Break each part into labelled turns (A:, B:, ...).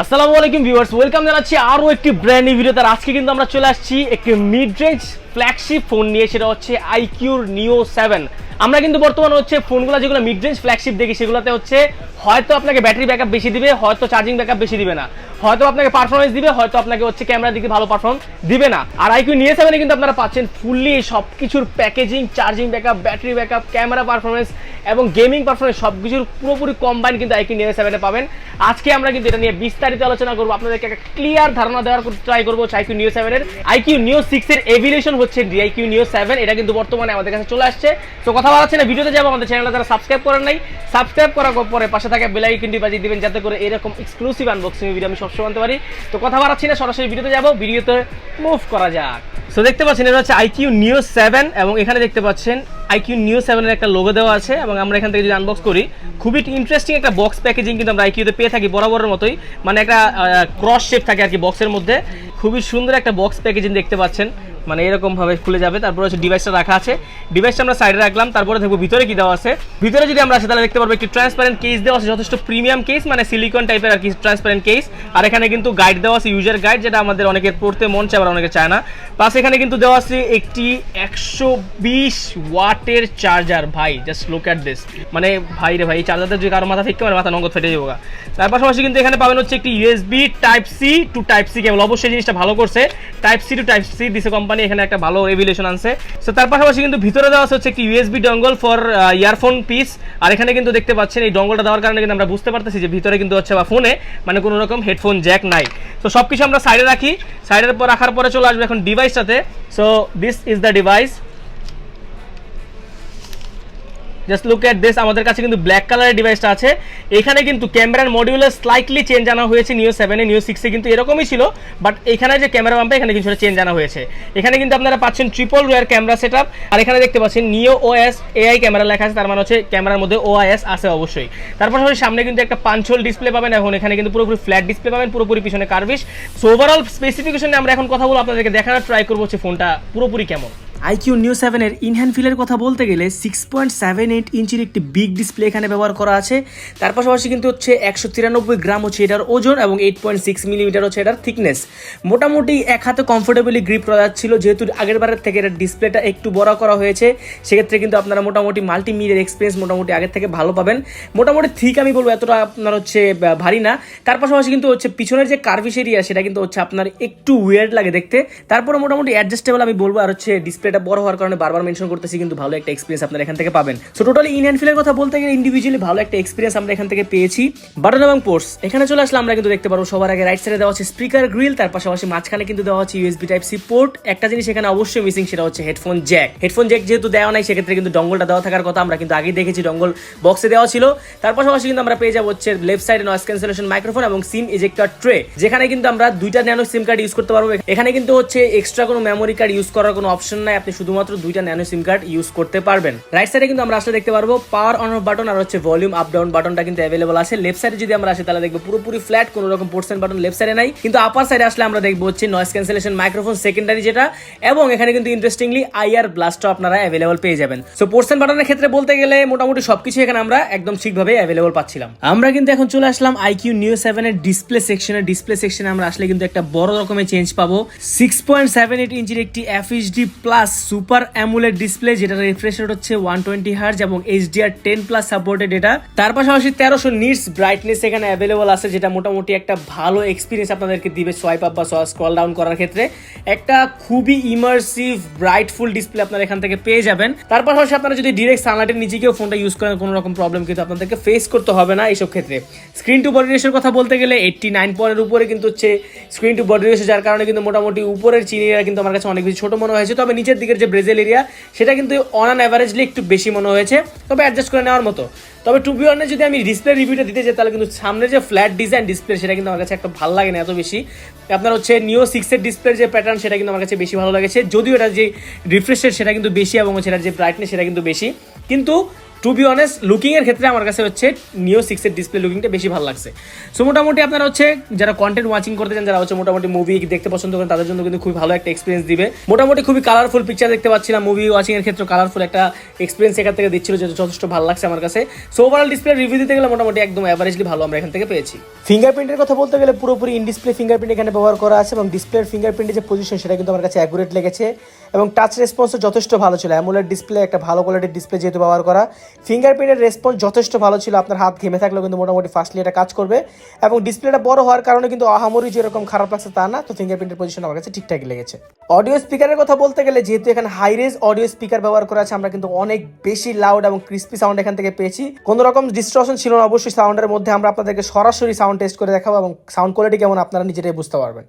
A: আসসালামু আলাইকুম viewers, welcome জানাচ্ছি আরও একটি ব্র্যান্ড নিউ ভিডিওতে। আজকে কিন্তু আমরা চলে আসছি একটি মিড রেঞ্জ ফ্ল্যাগশিপ ফোন নিয়ে, সেটা হচ্ছে আইকিউর নিও 7। আমরা কিন্তু বর্তমানে হচ্ছে ফোনগুলো যেগুলো মিড রেঞ্জ ফ্ল্যাগশিপ দেখি সেগুলোতে হচ্ছে হয়তো আপনাকে ব্যাটারি ব্যাকআপ বেশি দিবে, হয়তো চার্জিং ব্যাকআপ বেশি দিবে না, হয়তো আপনাকে পারফরমেন্স দিবে, হয়তো আপনাকে হচ্ছে ক্যামেরার দিকে ভালো পারফর্ম দিবে না। আর আইকিউ নিও 7 কিন্তু আপনারা পাচ্ছেন ফুললি সব কিছুর packaging, charging backup, battery backup, camera performance এবং গেমিং পারফরমেন্স সব কিছুর পুরোপুরি কম্বাইন কিন্তু আইকিউ নিও 7 পাবেন। আজকে আমরা কিন্তু এটা নিয়ে বিস্তারিত আলোচনা করবো, আপনাদেরকে একটা ক্লিয়ার ধারণা দেওয়ার ট্রাই করবো আইকিউ নিও 7 এর। আইকিউ নিও 6 এর এভিলেশন হচ্ছে আইকিউ নিও 7, এটা কিন্তু বর্তমানে আমাদের কাছে চলে আসছে। তো কথা বলাচ্ছে না, ভিডিওতে যাবো। আমাদের চ্যানেলটা যারা সাবস্ক্রাইব করেন নাই, সাবস্ক্রাইব করার পরে পাশে থাকা বেল আইকনটি বাজিয়ে দিবেন, যাতে করে এরকম এক্সক্লুসিভ আনবক্সিং ভিডিও আমি সবসময় আনতে পারি। তো কথা বলাচ্ছি না, সরাসরি ভিডিওতে যাবো, ভিডিওতে মুভ করা যাক। সো দেখতে পাচ্ছেন এটা হচ্ছে আইকিউ নিও 7 এবং এখানে দেখতে পাচ্ছেন আইকিউ নিও 7 এর একটা লোগো দেওয়া আছে এবং আমরা এখান থেকে যদি আনবক্স করি, খুবই ইন্টারেস্টিং একটা বক্স প্যাকেজিং কিন্তু আমরা আইকিউতে পেয়ে থাকি বরাবরের মতোই, মানে একটা ক্রস শেপ থাকে আর কি বক্সের মধ্যে। খুবই সুন্দর একটা বক্স প্যাকেজিং দেখতে পাচ্ছেন, মানে এরকম ভাবে খুলে যাবে। তারপরে হচ্ছে ডিভাইসটা রাখা আছে, ডিভাইসটা আমরা সাইডে রাখলাম। তারপরে দেখবো ভিতরে কি দেওয়া আছে। ভিতরে যদি আমরা আসি তাহলে দেখতে পারবো একটি ট্রান্সপারেন্ট কেস দেওয়া আছে, যথেষ্ট প্রিমিয়াম কেস, মানে সিলিকন টাইপের আর কি ট্রান্সপারেন্ট কেস। আর এখানে কিন্তু গাইড দেওয়া আছে, ইউজার গাইড, যেটা আমাদের অনেকের পড়তে মন চায় আবার অনেকে চায় না। প্লাস এখানে কিন্তু দেওয়া আছে একটি 120 ওয়াটের চার্জার। ভাই জাস্ট লুক অ্যাট দিস, মানে ভাই রে ভাই, এই চার্জারটা যদি কারো মাথা ফিক্কে মানে মাথা নগদ ফেটে যাবে। তার পাশাপাশি কিন্তু এখানে পাবেন হচ্ছে একটি USB type C to type C cable. অবশ্যই জিনিসটা ভালো করছে, type C to type C দিছে কোম্পানি, এখানে একটা ভালো রেভিলেশন আনছে। সো তার পাশাপাশি কিন্তু ভিতরে দেওয়া আছে হচ্ছে একটি USB dongle for earphone piece. আর এখানে কিন্তু দেখতে পাচ্ছেন এই ডঙ্গলটা দেওয়ার কারণে কিন্তু আমরা বুঝতে পারতেছি যে ভিতরে কিন্তু হচ্ছে বা ফোনে মানে কোনো রকম হেডফোন জ্যাক নাই। তো সব কিছু আমরা সাইডে রাখি, সাইডের পর রাখার পরে চলে আসবে এখন ডিভাইসটাতে। So this is the device, just look at this. আমাদের কাছে কিন্তু ব্ল্যাক কালারের ডিভাইসটা আছে। এখানে কিন্তু ক্যামেরার মডিউলে স্লাইটলি চেঞ্জ আনা হয়েছে নিও 7 এ, নিও 6 এ কিন্তু এরকমই ছিল, বাট এখানে যে ক্যামেরা বাম্পে এখানে কিছু চেঞ্জ আনা হয়েছে। এখানে কিন্তু আপনারা পাচ্ছেন ট্রিপল রিয়ার ক্যামেরা সেটআপ। আর এখানে দেখতে পাচ্ছেন নিও ওএস এআই ক্যামেরা লেখা আছে, তার মানে হচ্ছে ক্যামেরার মধ্যে ওআইএস আছে অবশ্যই। তারপর সামনে কিন্তু একটা পাঞ্চ হোল ডিসপ্লে পাবেন, এখন এখানে কিন্তু পুরোপুরি ফ্ল্যাট ডিসপ্লে পাবেন, পুরোপুরি পিছনে কার্ভিশ। সো ওভারঅল স্পেসিফিকেশনে আমরা এখন কথা বলবো, আপনাদেরকে দেখানোর ট্রাই করবো হচ্ছে ফোনটা পুরোপুরি কেমন। আইকিউ নিও 7 এর ইনহ্যান্ড ফিলের কথা বলতে গেলে 6.78 ইঞ্চির একটি বিগ ডিসপ্লে এখানে ব্যবহার করা আছে। তার পাশাপাশি কিন্তু হচ্ছে 193 গ্রাম হচ্ছে এটার ওজন এবং 8.6 মিলিমিটার হচ্ছে এটার থিকনেস। মোটামুটি এক হাতে কমফোর্টেবলি গ্রিপ করা যাচ্ছিল, যেহেতু আগের বারের থেকে এটার ডিসপ্লেটা একটু বড় করা হয়েছে, সেক্ষেত্রে কিন্তু আপনারা মোটামুটি মাল্টিমিডিয়ার এক্সপিরিয়েন্স মোটামুটি আগের থেকে ভালো পাবেন। মোটামুটি ঠিক আমি বলবো এতটা আপনার হচ্ছে ভারী না। তার পাশাপাশি কিন্তু হচ্ছে পিছনের যে কার্ভিশ এরিয়া সেটা কিন্তু হচ্ছে আপনার একটু উইয়ার্ড লাগে দেখতে, তারপরে মোটামুটি অ্যাডজাস্টেবল আমি বলবো। আর হচ্ছে ডিসপ্লে বড় হওয়ার কারণে বারবার মেনশন করতেছি, কিন্তু ভালো একটা এক্সপিরিয়েন্স আপনারা এখান থেকে পাবেন। সো টোটালি ইন হ্যান্ড ফিলের কথা বলতে গেলে ইন্ডিভিজুয়ালি ভালো একটা এক্সপিরিয়েন্স আমরা এখান থেকে পেয়েছি। বাটন এবং পোর্টস এখানে চলে আসলে আমরা কিন্তু দেখতে পারবো সবার আগে রাইট সাইডে দেওয়া হচ্ছে স্পিকার গ্রিল, তার পাশাপাশি মাঝখানে কিন্তু দেওয়া হচ্ছে ইউএসবি টাইপ সি পোর্ট। একটা জিনিস এখানে অবশ্যই মিসিং, সেটা হচ্ছে হেডফোন জ্যাক। হেডফোন জ্যাক যেহেতু দেওয়া নাই, সেক্ষেত্রে কিন্তু ডঙ্গলটা দেওয়া থাকার কথা, আমরা কিন্তু আগেই দেখেছি ডঙ্গল বক্সে দেওয়া ছিল। তার পাশাপাশি কিন্তু আমরা পেয়ে যাবো হচ্ছে লেফট সাইডে নয়েজ ক্যান্সেলেশন মাইক্রোফোন এবং সিম ইজেক্টর ট্রে, যেখানে কিন্তু আমরা দুইটা ন্যানো সিম কার্ড ইউজ করতে পারবো। এখানে কিন্তু হচ্ছে এক্সট্রা কোনো মেমোরি কার্ড ইউজ করার কোনো অপশন নাই, আপনি শুধুমাত্র দুইটা ন্যানো সিম কার্ড ইউজ করতে পারবেন। রাইট সাইডে কিন্তু আমরা আসলে দেখতে পারবো পাওয়ার অন অফ বাটন আর হচ্ছে ভলিউম আপ ডাউন বাটনটা কিন্তু অ্যাভেলেবল আছে। লেফট সাইডে যদি আমরা আসি তাহলে দেখবো পুরোপুরি ফ্ল্যাট, কোনো রকম পোর্টস এন্ড বাটন লেফট সাইডে নাই। কিন্তু আপার সাইডে আসলে আমরা দেখবো হচ্ছে নয়েজ ক্যান্সেলেশন মাইক্রোফোন সেকেন্ডারি যেটা, এবং এখানে কিন্তু ইন্টারেস্টিংলি আইআর ব্লাস্টও আপনারা অ্যাভেলেবল পেয়ে যাবেন। সো পোর্টস এন্ড বাটনের ক্ষেত্রে বলতে গেলে মোটামুটি সবকিছু এখানে আমরা একদম ঠিকভাবে অ্যাভেলেবল পাচ্ছিলাম। আমরা কিন্তু এখন চলে আসলাম আইকিউ নিও 7 এর ডিসপ্লে সেকশনে। ডিসপ্লে সেকশনে আমরা আসলে কিন্তু একটা বড় রকমের চেঞ্জ পাবো। 6.78 ইঞ্চির একটি FHD plus super AMOLED display, যেটা রিফ্রেশ রেট হচ্ছে 120 হার্জ এবং HDR10+ সাপোর্টেড এটা। তার পাশাপাশি 1300 নিটস ব্রাইটনেস এখানে অ্যাভেলেবল আছে, যেটা মোটামুটি একটা ভালো এক্সপিরিয়েন্স আপনাদেরকে দিবে সোয়াইপ আপ বা স্ক্রল ডাউন করার ক্ষেত্রে। একটা খুবই ইমার্সিভ ব্রাইটফুল ডিসপ্লে আপনারা এখান থেকে পেয়ে যাবেন। তার পাশাপাশি আপনারা যদি ডিরেক্ট সানলাইটের নিচে কেউ ফোনটা ইউজ করেন, কোনো রকম প্রবলেম কিন্তু আপনাদেরকে ফেস করতে হবে না এইসব ক্ষেত্রে। স্ক্রিন টু বডি রেশিওর কথা বলতে গেলে 89 পয়েন্টের উপরে কিন্তু হচ্ছে স্ক্রিন টু বডি রেশিও, যার কারণে কিন্তু মোটামুটি উপরের চিন এরিয়া কিন্তু আমার কাছে অনেক বেশি ছোট মনে হয়েছে, তবে নিচের দিকের যে ব্রেজেল এরিয়া সেটা কিন্তু অন অ্যান অ্যাভারেজলি একটু বেশি মনে হয়েছে, তবে অ্যাডজাস্ট করে নেওয়ার মতো। তবে টু বি অনেস্ট যদি আমি ডিসপ্লে রিভিউটা দিতে যাই, তাহলে কিন্তু সামনে যে ফ্ল্যাট ডিজাইন ডিসপ্লে সেটা কিন্তু আমার কাছে একটা ভালো লাগে না এত বেশি। আপনার হচ্ছে নিও 6 এর ডিসপ্লের যে প্যাটার্ন সেটা কিন্তু আমার কাছে বেশি ভালো লেগেছে, যদিও এটা যে রিফ্রেশ রেট সেটা কিন্তু বেশি এবং সেটার যে ব্রাইটনেস সেটা কিন্তু বেশি, কিন্তু টু বি অনেস্ট লুকিং এর ক্ষেত্রে আমার কাছে হচ্ছে নিও 6 এর ডিসপ্লে লুকিংটা বেশি ভালো লাগছে। সো মোটামুটি আপনারা হচ্ছে যারা কন্টেন্ট ওয়াচিং করতে চান, যারা হচ্ছে মোটামুটি মুভি দেখতে পছন্দ করেন, তাদের জন্য কিন্তু খুবই ভালো একটা এক্সপিরিয়েন্স দিবে। মোটামুটি খুবই কালারফুল পিকচার দেখতে পাচ্ছিলাম, মুভি ওয়াচিং এর ক্ষেত্রে কালারফুল একটা এক্সপিরিয়েন্স এখান থেকে দিচ্ছিল, যেটা যথেষ্ট ভালো লাগছে আমার কাছে। সো ওভারঅল ডিসপ্লে রিভিউ দিতে গেলে মোটামুটি একদম অ্যাভারেজলি ভালো আমরা এখান থেকে পেয়েছি। ফিঙ্গারপ্রিন্টের কথা বলতে গেলে পুরোপুরি ইন ডিসপ্লে ফিঙ্গারপ্রিন্ট এখানে ব্যবহার করা আছে, এবং ডিসপ্লের ফিঙ্গারপ্রিন্টের যে পজিশন সেটা কিন্তু আমার কাছে অ্যাকুরেট লেগেছে, এবং টাচ রেসপন্সও যথেষ্ট ভালো ছিল। অ্যামোলেড ডিসপ্লে, একটা ভালো কোয়ালিটির ডিসপ্লে যেহেতু ব্যবহার করা, ফিঙ্গারপ্রিন্টের রেসপন্স যথেষ্ট ভালো ছিল। আপনার হাত ঘেমে থাকলেও কিন্তু মোটামুটি ফাস্টলি এটা কাজ করবে, এবং ডিসপ্লেটা বড় হওয়ার কারণে কিন্তু আহামরি যেরকম খারাপ লাগছে তা না। তো ফিঙ্গারপ্রিন্টের পজিশন আমার কাছে ঠিকঠাকই লেগেছে। অডিও স্পিকারের কথা বলতে গেলে যেহেতু এখানে হাই রেজ অডিও স্পিকার ব্যবহার করা আছে, আমরা কিন্তু অনেক বেশি লাউড এবং ক্রিস্পি সাউন্ড এখান থেকে পেয়েছি। কোনো রকম ডিস্টরশন ছিল না অবশ্যই সাউন্ডের মধ্যে। আমরা আপনাদেরকে সরাসরি সাউন্ড টেস্ট করে দেখাবো, এবং সাউন্ড কোয়ালিটি কেমন আপনারা নিজেরাই বুঝতে পারবেন।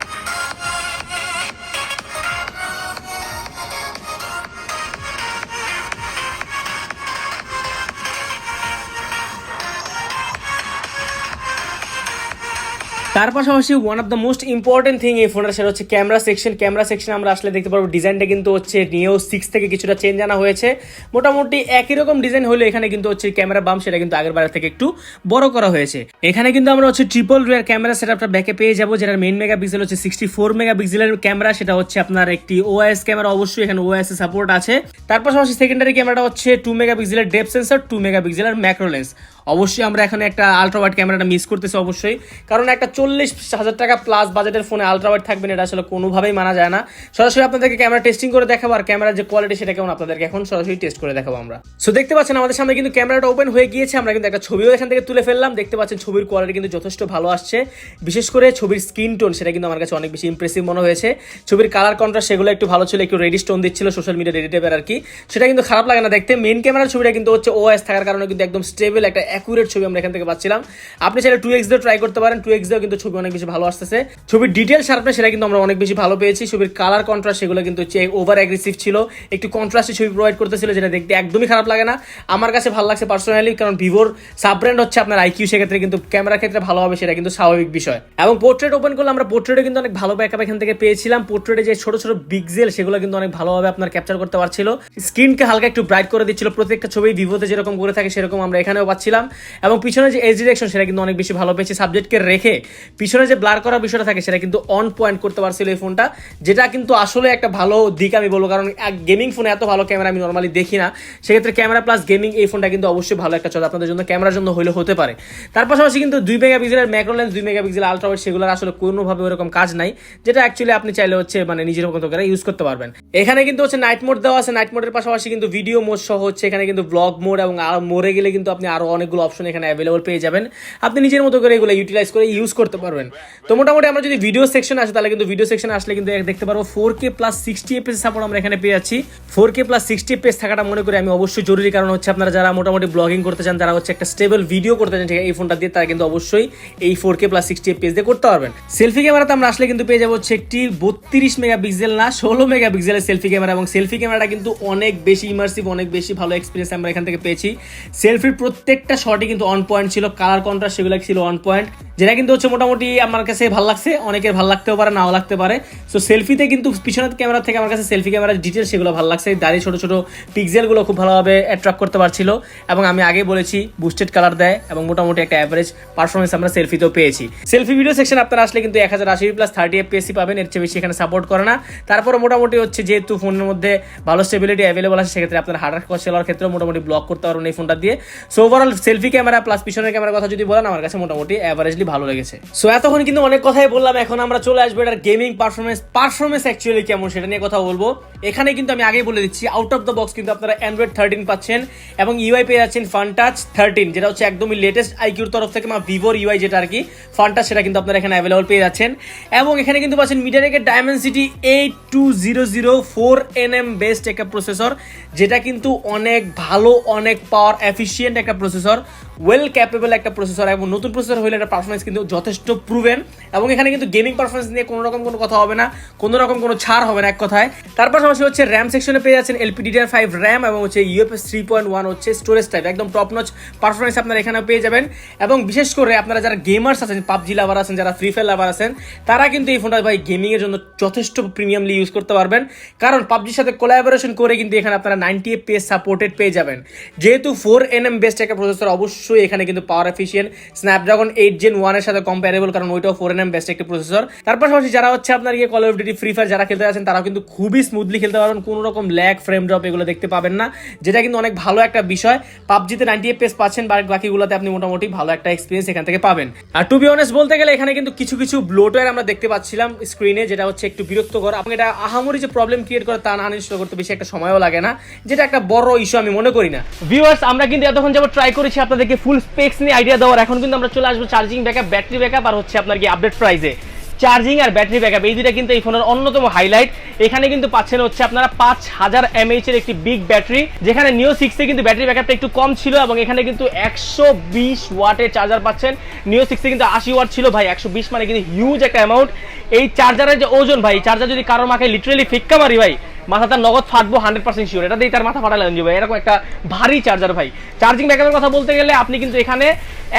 A: তার পাশাপাশি one of the most important thing এই ফোনের সেটা হচ্ছে ক্যামেরা সেকশন। ক্যামেরা সেকশন আমরা আসলে দেখতে পারবো ডিজাইনটা কিন্তু হচ্ছে নিও 6 থেকে কিছুটা চেঞ্জ আনা হয়েছে। মোটামুটি একই রকম ডিজাইন হলে এখানে কিন্তু হচ্ছে ক্যামেরা বাম সেটা কিন্তু আগের বারের থেকে একটু বড় করা হয়েছে। এখানে কিন্তু আমরা হচ্ছে ট্রিপল রিয়ার ক্যামেরা সেটআপটা ব্যাকে পেয়ে যাবো, যেটার মেইন মেগাপিক্সেল হচ্ছে 64 মেগাপিক্সেলের ক্যামেরা। সেটা হচ্ছে আপনার একটি ওএস ক্যামেরা, অবশ্যই এখানে ওএস এর সাপোর্ট আছে। তার পাশাপাশি সেকেন্ডারি ক্যামেরাটা হচ্ছে 2 মেগাপিক্সেলের ডেপথ সেন্সর, 2 মেগাপিক্সেলের ম্যাক্রো লেন্স। অবশ্যই আমরা এখানে একটা আলট্রা ওয়াইড ক্যামেরাটা মিস করতেছি অবশ্যই, কারণ একটা 40,000 টাকা প্লাস বাজেটের ফোনে আলট্রা ওয়াইড থাকবেন এটা আসলে কোনোভাবেই মানা যায় না। সরাসরি আপনাদেরকে ক্যামেরা টেস্টিং করে দেখাবো, আর ক্যামেরার যে কোয়ালিটি সেটা কেমন আপনাদেরকে এখন সরাসরি টেস্ট করে দেখাবো আমরা। সো দেখতে পাচ্ছেন আমাদের সামনে কিন্তু ক্যামেরাটা ওপেন হয়ে গিয়েছে, আমরা কিন্তু একটা ছবিও এখান থেকে তুলে ফেললাম। দেখতে পাচ্ছেন ছবির কোয়ালিটি কিন্তু যথেষ্ট ভালো আসছে, বিশেষ করে ছবির স্ক্রিন টোন সেটা কিন্তু আমার কাছে অনেক বেশি ইমপ্রেসিভ মনে হয়েছে। ছবির কালার কন্ট্রাস্ট সেগুলো একটু ভালো ছিল, একটু রেডিশ টোন দিচ্ছিল সোশ্যাল মিডিয়া রেডি টাইপের আর কি, সেটা কিন্তু খারাপ লাগে না দেখতে। মেইন ক্যামেরার ছবিটা কিন্তু হচ্ছে ওএস থাকার কারণে কিন্তু একদম স্টেবল একটা অ্যাকুরেট ছবি আমরা এখান থেকে পাচ্ছিলাম। আপনি চাইলে 2x দিয়ে ট্রাই করতে পারেন, 2x দিয়েও কিন্তু ছবি অনেক বেশি ভালো আসতেছে। ছবির ডিটেল শার্পনেস সেটা কিন্তু আমরা অনেক বেশি ভালো পেয়েছি। ছবির কালার কন্ট্রাস্ট সেগুলো কিন্তু হচ্ছে ওভার অ্যাগ্রেসিভ ছিল, একটু কন্ট্রাস্টে ছবি প্রোভাইড করতেছিল, যেটা দেখতে একদমই খারাপ লাগে না। আমার কাছে ভালো লাগছে পার্সোনালি, কারণ ভিভোর সাব ব্র্যান্ড হচ্ছে আপনার আইকিউ, সেক্ষেত্রে কিন্তু ক্যামেরার ক্ষেত্রে ভালো হবে সেটা কিন্তু স্বাভাবিক বিষয়। এবং পোর্ট্রেট ওপেন করলে আমরা পোর্ট্রেটে কিন্তু অনেক ভালো ব্যাকআপ এখান থেকে পেয়েছিলাম। পোর্ট্রেটে যে ছোট ছোট পিক্সেল সেগুলো কিন্তু অনেক ভালোভাবে আপনার ক্যাপচার করতে পারছিল, স্ক্রিনকে হালকা একটু ব্রাইট করে দিচ্ছিল। প্রত্যেকটা ছবি ভিভোতে যেরকম করে থাকে সেরকম আমরা এখানেও পাচ্ছিলাম। এবং পিছনে যে এজ ডিরেকশন সেটা কিন্তু অনেক বেশি ভালো পেয়েছে। সাবজেক্টকে রেখে পিছনে যে ব্লার করার বিষয়টা থাকে সেটা কিন্তু অন পয়েন্ট করতে পারছিল এই ফোনটা, যেটা কিন্তু আসলে একটা ভালো দিক আমি বলবো, কারণ গেমিং ফোনে এত ভালো ক্যামেরা আমি নর্মালি দেখি না। সেক্ষেত্রে ক্যামেরা প্লাস গেমিং এই ফোনটা কিন্তু অবশ্যই ভালো একটা চলে আপনাদের জন্য, ক্যামেরার জন্য হলে হতে পারে। তার পাশাপাশি কিন্তু 2 মেগাপিক্সেলের macro lens, 2 megapixel ultra wide সেগুলোর আসলে কোনোভাবে ওরকম কাজ নাই, যেটা অ্যাকচুয়ালি আপনি চাইলে হচ্ছে মানে নিজের মতো করে ইউজ করতে পারবেন। এখানে কিন্তু হচ্ছে নাইট মোড দেওয়া আছে, নাইট মোডের পাশাপাশি কিন্তু ভিডিও মোড সহ হচ্ছে এখানে কিন্তু ব্লগ মোড, এবং আরো মোড়ে গেলে কিন্তু আপনি আরো অনেকগুলো অপশন এখানে অ্যাভেলেবল পেয়ে যাবেন, আপনি নিজের মতো করে এগুলো ইউটিলাইজ করে ইউজ করতে পারবেন। তো মোটামুটি আমরা যদি ভিডিও সেকশন আসে তাহলে কিন্তু ভিডিও সেকশন আসলে কিন্তু দেখতে পারবো 4K প্লাস 60 FPS সাপোর্ট আমরা এখানে পেয়ে যাচ্ছি। 4K প্লাস 60 FPS থাকাটা মনে করি আমি অবশ্যই জরুরি, কারণ হচ্ছে আপনারা যারা মোটামুটি ব্লগিং করতে চান, যারা হচ্ছে একটা স্টেবল ভিডিও করতে চান ঠিক এই ফোনটা দিয়ে, তারা কিন্তু অবশ্যই এই 4K প্লাস 60 FPS দিয়ে করতে পারবেন। সেলফি ক্যামেরাতে আমরা আসলে কিন্তু পেয়ে যাবো হচ্ছে একটি 32 মেগাপিক্সেল না 16 মেগাপিক্সেলের সেলফি ক্যামেরা, এবং সেলফি ক্যামেরাটা কিন্তু অনেক বেশি ইমার্সিভ, অনেক বেশি ভালো এক্সপিরিয়েন্স আমরা এখান থেকে পেয়েছি। সেলফির প্রত্যেকটা শটই কিন্তু অন পয়েন্ট ছিল, কালার কন্ট্রাস্ট সেগুলো ছিল অন পয়েন্ট, যেটা কিন্তু হচ্ছে মোটামুটি আমার কাছে ভালো লাগছে, অনেকের ভালো লাগতেও পারে নাও লাগতে পারে। সো সেলফিতে কিন্তু পিছনের ক্যামেরা থেকে আমার কাছে সেলফি ক্যামেরার ডিটেলস সেগুলো ভালো লাগছে, দাঁড়িয়ে ছোট ছোট পিক্সেলগুলো খুব ভালোভাবে অ্যাট্রাক্ট করতে পারছিল, এবং আমি আগে বলেছি বুস্টেড কালার দেয়, এবং মোটামুটি একটা অ্যাভারেজ পারফরমেন্স আমরা সেলফিতেও পেয়েছি। সেলফি ভিডিও সেকশন আপনারা আসলে কিন্তু 1080 প্লাস 30 FPS পাবেন, এর চেয়ে বেশি এখানে সাপোর্ট করে না। তারপরে মোটামুটি হচ্ছে যেহেতু ফোনের মধ্যে ভালো স্টেবিলিটি অ্যাভেলেবল আছে, সেক্ষেত্রে আপনার হার্ড সেলার ক্ষেত্রে মোটামুটি ব্লক করতে পারবেন এই ফোনটা দিয়ে। So overall selfie camera plus পিছনের ক্যামেরার কথা যদি বলেন, আমার কাছে মোটামুটি অ্যাভারেজলি ভালো লেগেছে। সো এতক্ষণ কিন্তু অনেক কথাই বললাম, এখন আমরা চলে আসবো এটার গেমিং পারফরমেন্স অ্যাকচুয়ালি কেমন সেটা নিয়ে কথা বলবো। এখানে কিন্তু আমি আগেই বলে দিচ্ছি, আউট অফ দ্য বক্স কিন্তু আপনারা অ্যান্ড্রয়েড 13 পাচ্ছেন, এবং ইউআই পেয়ে যাচ্ছেন ফানটাচ 13, যেটা হচ্ছে একদমই লেটেস্ট আইকিউর তরফ থেকে, ভিভোর ইউআই যেটা আর কি ফানটাচ, সেটা কিন্তু আপনারা এখানে অ্যাভেলেবল পেয়ে যাচ্ছেন। এবং এখানে কিন্তু পাচ্ছেন মিডিয়াটেকের ডায়মেনসিটি 8200 বেস্ট একটা প্রসেসর, যেটা কিন্তু অনেক ভালো, অনেক পাওয়ার এফিশিয়েন্ট একটা প্রসেসর। ওয়েল ক্যাপেবল একটা প্রসেসর, এবং নতুন প্রসেসর হলে এটা পারফরমেন্স কিন্তু যথেষ্ট প্রুভেন, এবং এখানে কিন্তু গেমিং পারফরমেন্স নিয়ে কোনো রকম কোনো কথা হবে না, কোনো রকম কোনো ছাড় হবে না এক কথায়। তার পাশাপাশি হচ্ছে র্যাম সেকশনে পেয়ে যাচ্ছেন LPDDR5 র্যাম এবং হচ্ছে UFS 3.1 হচ্ছে স্টোরেজ টাইপ, একদম টপ নচ পারফরমেন্স আপনারা এখানে পেয়ে যাবেন। এবং বিশেষ করে আপনারা যারা গেমার্স আছেন, পাবজি লাভার আছেন, যারা ফ্রি ফায়ার লাভার আছেন, তারা কিন্তু এই ফোনটা ভাই গেমিং এর জন্য যথেষ্ট প্রিমিয়ামলি ইউজ করতে পারবেন, কারণ পাবজির সাথে কোলাবোরেশন করে কিন্তু এখানে আপনারা 90 FPS সাপোর্টেড পেয়ে যাবেন। যেহেতু 4nm বেস্ট একটা প্রসেসর, অবশ্যই এখানে কিন্তু পাওয়ার এফিশিয়েন্ট, স্ন্যাপড্রাগন 8 Gen 1 এর সাথে কম্পারেবল, কারণ ওইটাও 4nm বেস্ট একটা প্রসেসর। তার পাশাপাশি যারা হচ্ছে আপনার call of duty, free fire যারা খেলতে আছেন, তারাও কিন্তু খুবই স্মুথলি খেলতে পারবেন, কোনো রকম ল্যাগ, ফ্রেম ড্রপ এগুলো দেখতে পাবেন না, যেটা কিন্তু অনেক ভালো একটা বিষয়। পাবজিতে 90 FPS পাচ্ছেন, বাকিগুলোতে আপনি মোটামুটি ভালো একটা এক্সপিরিয়েন্স এখান থেকে পাবেন। আর টু বি অনেস্ট বলতে গেলে এখানে কিন্তু কিছু কিছু ব্লোটওয়্যার আমরা দেখতে পাচ্ছিলাম স্ক্রিনে, যেটা হচ্ছে একটু বিরক্তকর। আপনি এটা আহামরি যে প্রবলেম ক্রিয়েট করে তা না, আনইনস্টল করতে বেশি একটা সময়ও লাগে না, যেটা একটা বড় ইস্যু আমি মনে করি না। ভিউয়ার্স, আমরা কিন্তু এতক্ষণ যাবো ট্রাই করেছি আপনাদেরকে ফুল স্পেক্স নিয়ে আইডিয়া দেওয়ার, এখন কিন্তু আমরা চলে আসবো চার্জিং ব্যাকআপ, ব্যাটারি ব্যাকআপ, আর হচ্ছে আপনার আপডেট প্রাইসে। চার্জিং আর ব্যাটারি ব্যাকআপ এই দুইটা কিন্তু এই ফোনের অন্যতম হাইলাইট। এখানে কিন্তু পাচ্ছেন হচ্ছে আপনারা 5000 mAh এর একটি বিগ ব্যাটারি, যেখানে নিও 6 এ কিন্তু ব্যাটারি ব্যাকআপটা একটু কম ছিল, এবং এখানে কিন্তু 120 ওয়াটের চার্জার পাচ্ছেন। নিও 6 এ কিন্তু 80 ওয়াট ছিল, ভাই 120 মানে কিন্তু হিউজ একটা অ্যামাউন্ট। এই চার্জারের যে ওজন, ভাই চার্জার যদি কারোর মাকে লিটারালি ফিক্কা মারি ভাই, মাথা তার নগদ ফাটবো 100% শিওর, এটা দিয়ে তার মাথা ফাটা লাগবে ভাই, এরকম একটা ভারী চার্জার ভাই। চার্জিং ব্যাকআপের কথা বলতে গেলে আপনি কিন্তু এখানে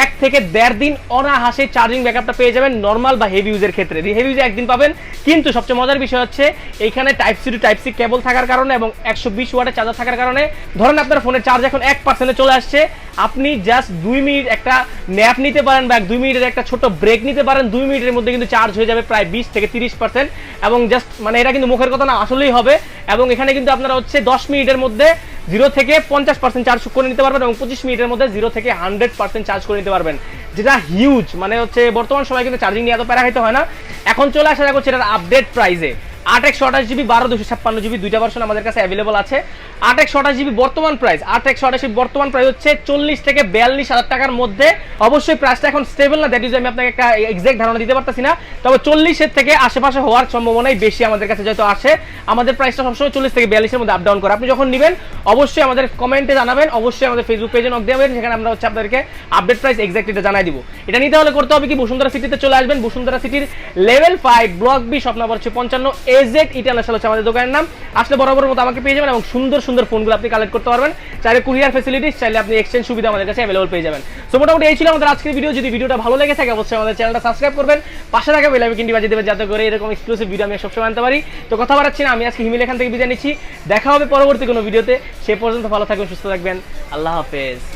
A: 1 থেকে 1.5 দিন অনাহাসে চার্জিং ব্যাকআপটা পেয়ে যাবেন নর্মাল বা হেভি ইউজের ক্ষেত্রে। হেভি ইউজে একদিন পাবেন, কিন্তু সবচেয়ে মজার বিষয় হচ্ছে এইখানে type C to type C cable থাকার কারণে এবং 120 ওয়াটের চার্জার থাকার কারণে, ধরেন আপনার ফোনের চার্জ এখন 1% চলে আসছে, আপনি জাস্ট 2 মিনিট একটা ন্যাপ নিতে পারেন বা 2 মিনিটের একটা ছোট ব্রেক নিতে পারেন, 2 মিনিটের মধ্যে কিন্তু চার্জ হয়ে যাবে প্রায় 20 থেকে 30%, এবং জাস্ট মানে এটা কিন্তু মুখের কথা না, আসলেই হবে। এবং এখানে কিন্তু আপনারা হচ্ছে 10 মিনিটের মধ্যে 0 থেকে 50% চার্জ করে নিতে পারবেন, এবং 25 মিনিটের মধ্যে 0 থেকে 100% চার্জ করে নিতে পারবেন, যেটা হিউজ। মানে হচ্ছে বর্তমান সময় কিন্তু চার্জিং নিয়ে এত প্যারা খাইতে হয় না। এখন চলে আসা যাচ্ছে এটার আপডেট প্রাইসে। 8/128GB 12/256GB দুইটা ভার্সন আমাদের কাছে অ্যাভেলেবল আছে। 8/128GB বর্তমান প্রাইস, 8/128GB বর্তমান প্রাইস হচ্ছে 40 থেকে 42,000 টাকার মধ্যে। অবশ্যই প্রাইসটা এখন স্টেবল না, দ্যাট ইজ আমি আপনাকে একটা এক্সাক্ট ধারণা দিতে পারতেছি না, তবে 40-এর থেকে আশেপাশে হওয়ার সম্ভাবনাই বেশি আমাদের কাছে যেহেতু আসে। আমাদের প্রাইসটা সবসময় 40 থেকে 42-এর মধ্যে আপ ডাউন করে। আপনি যখন নেবেন অবশ্যই আমাদের কমেন্টে জানাবেন, অবশ্যই আমাদের ফেসবুক পেজে নক দেবেন, সেখানে আমরা হচ্ছে আপনাদেরকে আপডেট প্রাইস এক্সাক্ট এটা জানাই দিব। এটা নিতে হলে করতে হবে কি, বসুন্ধরা সিটিতে চলে আসবেন। বসুন্ধরা সিটির level 5 block B shop number হচ্ছে 55 AZ ইন্টারন্যাশনাল হচ্ছে আমাদের দোকানের নাম। আসলে বরাবর মতো আমাকে পেয়ে যাবেন, এবং সুন্দর সুন্দর ফোনগুলো আপনি কালেক্ট করতে পারবেন। চাইলে কুরিয়ার ফ্যাসিলিটিস, চাইলে আপনি এক্সচেঞ্জ সুবিধা আমাদের কাছে অ্যাভেলেবল পেয়ে যাবেন। সো মোটামুটি এই ছিল আমাদের আজকের ভিডিও। যদি ভিডিওটা ভালো লেগে থাকে অবশ্যই আমাদের চ্যানেলটা সাবস্ক্রাইব করবেন, পাশে থাকা বেল আইকনটি বাজিয়ে দেবেন, যাতে করে এরকম এক্সক্লুসিভ ভিডিও আমি সবসময় আনতে পারি। তো কথা বাড়াচ্ছি না, আমি আজকে হিমেল এখান থেকে বিদায় নিচ্ছি। দেখা হবে পরবর্তী কোনো ভিডিওতে। সে পর্যন্ত ভালো থাকবেন, সুস্থ থাকবেন, আল্লাহ হাফেজ।